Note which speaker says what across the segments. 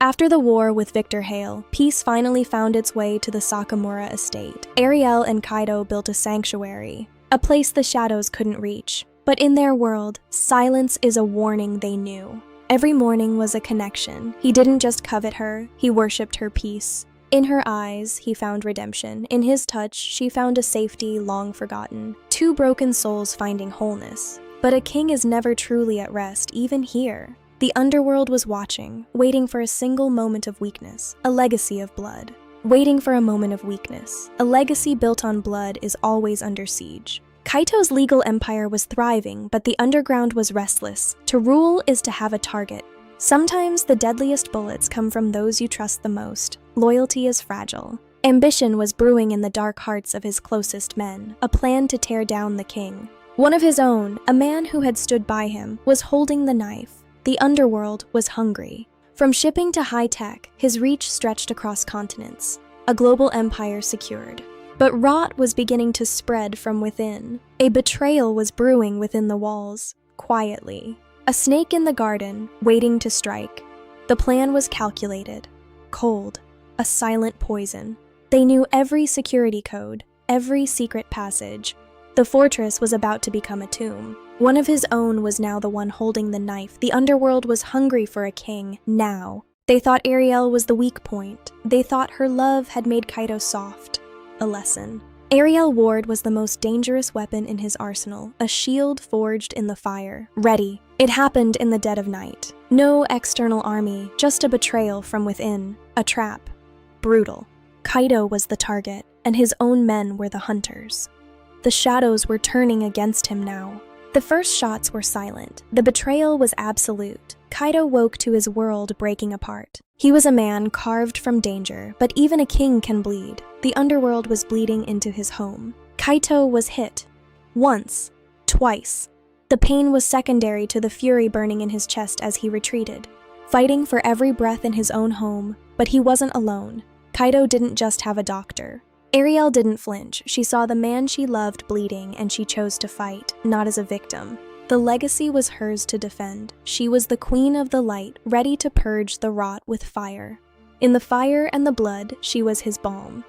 Speaker 1: After the war with Victor Hale, peace finally found its way to the Sakamura estate. Ariel and Kaido built a sanctuary, a place the shadows couldn't reach. But in their world, silence is a warning they knew. Every morning was a connection. He didn't just covet her, he worshipped her peace. In her eyes, he found redemption. In his touch, she found a safety long forgotten. Two broken souls finding wholeness. But a king is never truly at rest, even here. The underworld was watching, waiting for a single moment of weakness, a legacy of blood. Waiting for a moment of weakness. A legacy built on blood is always under siege. Kaito's legal empire was thriving, but the underground was restless. To rule is to have a target. Sometimes the deadliest bullets come from those you trust the most. Loyalty is fragile. Ambition was brewing in the dark hearts of his closest men, a plan to tear down the king. One of his own, a man who had stood by him, was holding the knife. The underworld was hungry. From shipping to high-tech, his reach stretched across continents. A global empire secured. But rot was beginning to spread from within. A betrayal was brewing within the walls, quietly. A snake in the garden, waiting to strike. The plan was calculated, cold, a silent poison. They knew every security code, every secret passage. The fortress was about to become a tomb. One of his own was now the one holding the knife. The underworld was hungry for a king, now. They thought Ariel was the weak point. They thought her love had made Kaido soft. A lesson. Ariel Ward was the most dangerous weapon in his arsenal, a shield forged in the fire, ready. It happened in the dead of night. No external army, just a betrayal from within, a trap. Brutal. Kaido was the target, and his own men were the hunters. The shadows were turning against him now. The first shots were silent. The betrayal was absolute. Kaido woke to his world breaking apart. He was a man carved from danger, but even a king can bleed. The underworld was bleeding into his home. Kaito was hit. Once. Twice. The pain was secondary to the fury burning in his chest as he retreated, fighting for every breath in his own home, but he wasn't alone. Kaido didn't just have a doctor. Ariel didn't flinch. She saw the man she loved bleeding and she chose to fight, not as a victim. The legacy was hers to defend. She was the queen of the light, ready to purge the rot with fire. In the fire and the blood, she was his balm.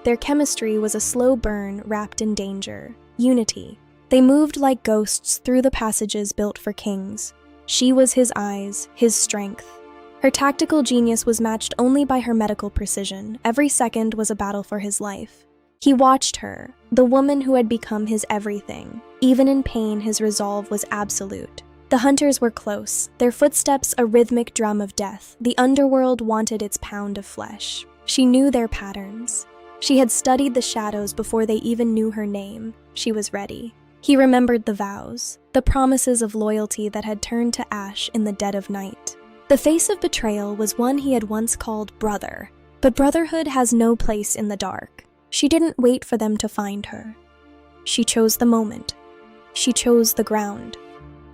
Speaker 1: Their chemistry was a slow burn wrapped in danger, unity. They moved like ghosts through the passages built for kings. She was his eyes, his strength. Her tactical genius was matched only by her medical precision. Every second was a battle for his life. He watched her, the woman who had become his everything. Even in pain, his resolve was absolute. The hunters were close, their footsteps a rhythmic drum of death. The underworld wanted its pound of flesh. She knew their patterns. She had studied the shadows before they even knew her name. She was ready. He remembered the vows, the promises of loyalty that had turned to ash in the dead of night. The face of betrayal was one he had once called brother, but brotherhood has no place in the dark. She didn't wait for them to find her. She chose the moment. She chose the ground.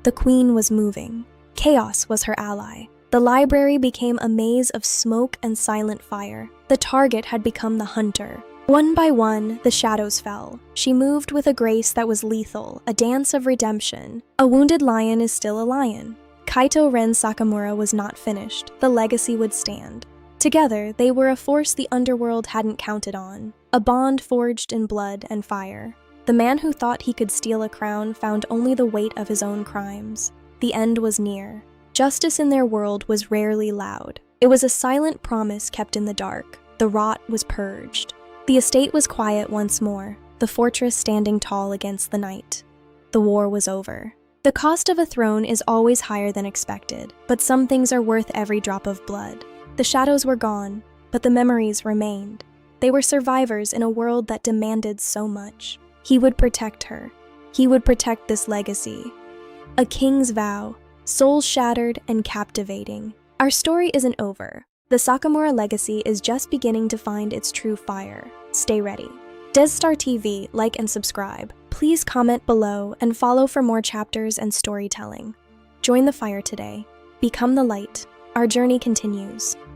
Speaker 1: The queen was moving. Chaos was her ally. The library became a maze of smoke and silent fire. The target had become the hunter. One by one, the shadows fell. She moved with a grace that was lethal, a dance of redemption. A wounded lion is still a lion. Kaito Ren Sakamura was not finished. The legacy would stand. Together, they were a force the underworld hadn't counted on, a bond forged in blood and fire. The man who thought he could steal a crown found only the weight of his own crimes. The end was near. Justice in their world was rarely loud. It was a silent promise kept in the dark. The rot was purged. The estate was quiet once more, the fortress standing tall against the night. The war was over. The cost of a throne is always higher than expected, but some things are worth every drop of blood. The shadows were gone, but the memories remained. They were survivors in a world that demanded so much. He would protect her. He would protect this legacy. A king's vow, soul shattered and captivating. Our story isn't over. The Sakamura legacy is just beginning to find its true fire. Stay ready. Destar TV, like and subscribe. Please comment below and follow for more chapters and storytelling. Join the fire today. Become the light. Our journey continues.